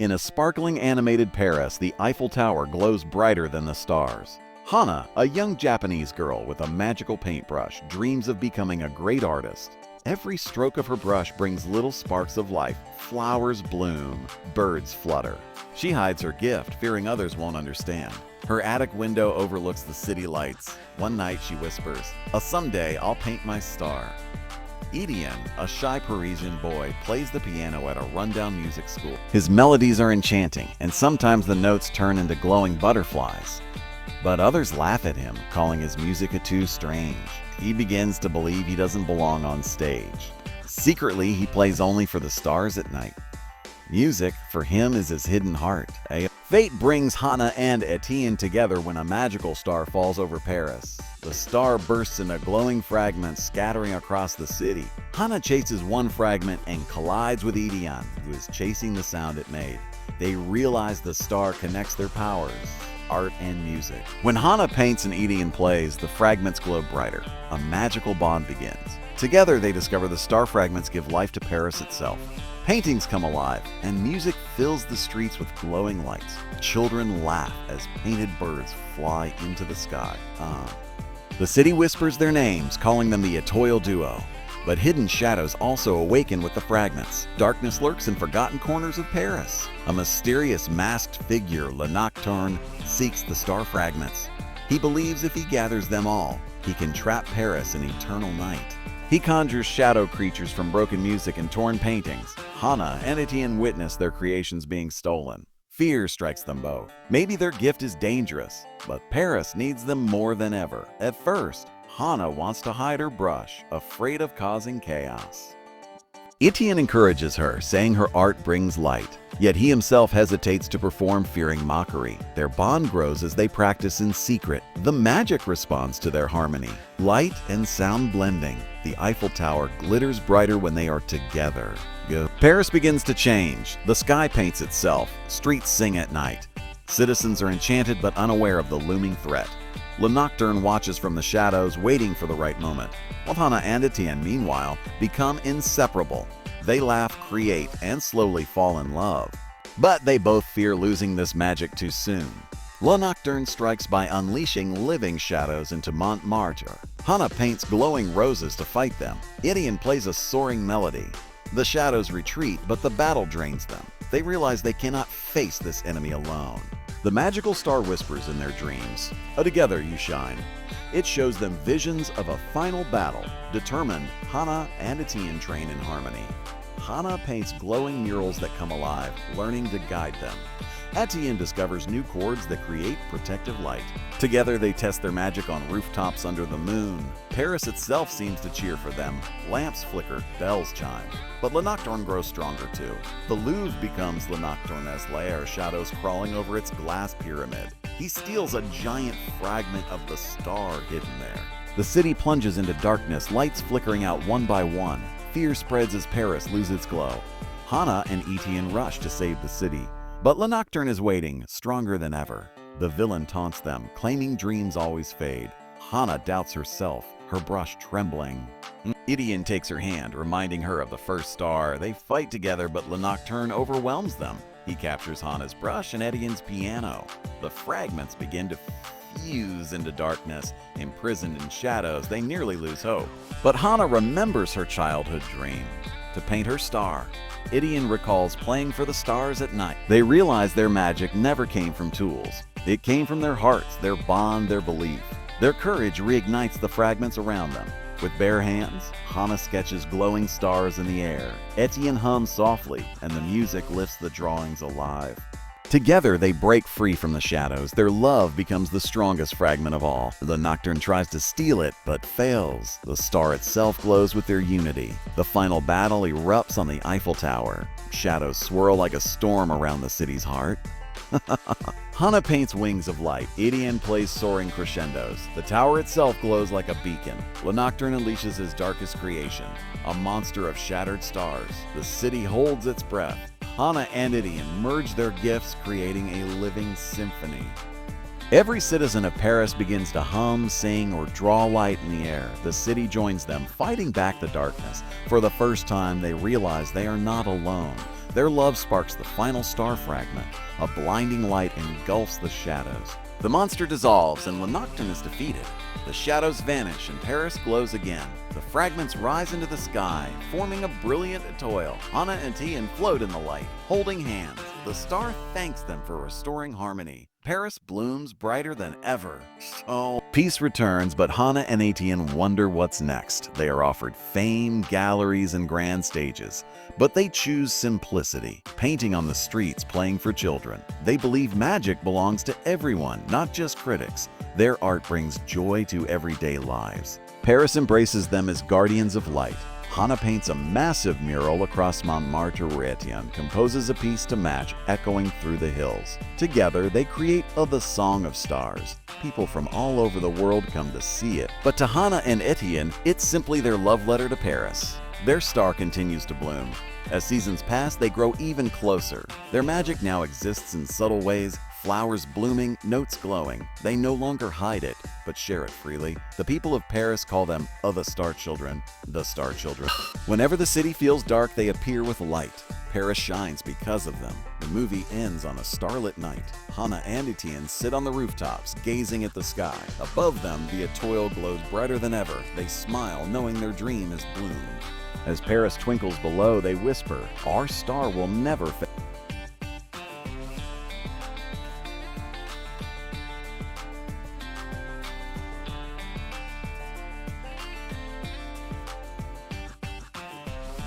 In a sparkling animated Paris, the Eiffel Tower glows brighter than the stars. Hana, a young Japanese girl with a magical paintbrush, dreams of becoming a great artist. Every stroke of her brush brings little sparks of life. Flowers bloom, birds flutter. She hides her gift, fearing others won't understand. Her attic window overlooks the city lights. One night she whispers, Someday I'll paint my star." Etienne, a shy Parisian boy, plays the piano at a rundown music school. His melodies are enchanting, and sometimes the notes turn into glowing butterflies. But others laugh at him, calling his music too strange. He begins to believe he doesn't belong on stage. Secretly, he plays only for the stars at night. Music, for him, is his hidden heart. Fate brings Hana and Etienne together when a magical star falls over Paris. The star bursts into glowing fragments, scattering across the city. Hana chases one fragment and collides with Etienne, who is chasing the sound it made. They realize the star connects their powers, art and music. When Hana paints and Etienne plays, the fragments glow brighter. A magical bond begins. Together, they discover the star fragments give life to Paris itself. Paintings come alive, and music fills the streets with glowing lights. Children laugh as painted birds fly into the sky. The city whispers their names, calling them the Étoile duo. But hidden shadows also awaken with the fragments. Darkness lurks in forgotten corners of Paris. A mysterious masked figure, Le Nocturne, seeks the star fragments. He believes if he gathers them all, he can trap Paris in eternal night. He conjures shadow creatures from broken music and torn paintings. Hana and Etienne witness their creations being stolen. Fear strikes them both. Maybe their gift is dangerous, but Paris needs them more than ever. At first, Hana wants to hide her brush, afraid of causing chaos. Etienne encourages her, saying her art brings light. Yet he himself hesitates to perform, fearing mockery. Their bond grows as they practice in secret. The magic responds to their harmony. Light and sound blending. The Eiffel Tower glitters brighter when they are together. Paris begins to change. The sky paints itself. Streets sing at night. Citizens are enchanted but unaware of the looming threat. Le Nocturne watches from the shadows, waiting for the right moment. While Hana and Etienne, meanwhile, become inseparable. They laugh, create, and slowly fall in love. But they both fear losing this magic too soon. Le Nocturne strikes by unleashing living shadows into Montmartre. Hana paints glowing roses to fight them. Etienne plays a soaring melody. The shadows retreat, but the battle drains them. They realize they cannot face this enemy alone. The magical star whispers in their dreams, "Together you shine." It shows them visions of a final battle. Determined, Hana and Etienne train in harmony. Hana paints glowing murals that come alive, learning to guide them. Etienne discovers new chords that create protective light. Together they test their magic on rooftops under the moon. Paris itself seems to cheer for them. Lamps flicker, bells chime. But Le Nocturne grows stronger too. The Louvre becomes Le Nocturne's lair, shadows crawling over its glass pyramid. He steals a giant fragment of the star hidden there. The city plunges into darkness, lights flickering out one by one. Fear spreads as Paris loses its glow. Hana and Etienne rush to save the city. But Le Nocturne is waiting, stronger than ever. The villain taunts them, claiming dreams always fade. Hana doubts herself, her brush trembling. Etienne takes her hand, reminding her of the first star. They fight together, but Le Nocturne overwhelms them. He captures Hana's brush and Etienne's piano. The fragments begin to fuse into darkness. Imprisoned in shadows, they nearly lose hope. But Hana remembers her childhood dream, to paint her star. Etienne recalls playing for the stars at night. They realize their magic never came from tools. It came from their hearts, their bond, their belief. Their courage reignites the fragments around them. With bare hands, Hana sketches glowing stars in the air. Etienne hums softly, and the music lifts the drawings alive. Together, they break free from the shadows. Their love becomes the strongest fragment of all. The Nocturne tries to steal it, but fails. The star itself glows with their unity. The final battle erupts on the Eiffel Tower. Shadows swirl like a storm around the city's heart. Hana paints wings of light. Etienne plays soaring crescendos. The tower itself glows like a beacon. Le Nocturne unleashes his darkest creation, a monster of shattered stars. The city holds its breath. Hana and Etienne merge their gifts, creating a living symphony. Every citizen of Paris begins to hum, sing, or draw light in the air. The city joins them, fighting back the darkness. For the first time, they realize they are not alone. Their love sparks the final star fragment. A blinding light engulfs the shadows. The monster dissolves, and when Nocturne is defeated, the shadows vanish and Paris glows again. The fragments rise into the sky, forming a brilliant étoile. Hana and Etienne float in the light, holding hands. The star thanks them for restoring harmony. Paris blooms brighter than ever. So, peace returns, but Hana and Etienne wonder what's next. They are offered fame, galleries, and grand stages. But they choose simplicity, painting on the streets, playing for children. They believe magic belongs to everyone, not just critics. Their art brings joy to everyday lives. Paris embraces them as guardians of light. Hana paints a massive mural across Montmartre where Etienne composes a piece to match, echoing through the hills. Together, they create The Song of Stars. People from all over the world come to see it. But to Hana and Etienne, it's simply their love letter to Paris. Their star continues to bloom. As seasons pass, they grow even closer. Their magic now exists in subtle ways, flowers blooming, notes glowing. They no longer hide it, but share it freely. The people of Paris call them the Star Children. The Star Children. Whenever the city feels dark, they appear with light. Paris shines because of them. The movie ends on a starlit night. Hana and Etienne sit on the rooftops, gazing at the sky. Above them, the étoile glows brighter than ever. They smile, knowing their dream is bloomed. As Paris twinkles below, they whisper, "Our star will never fade."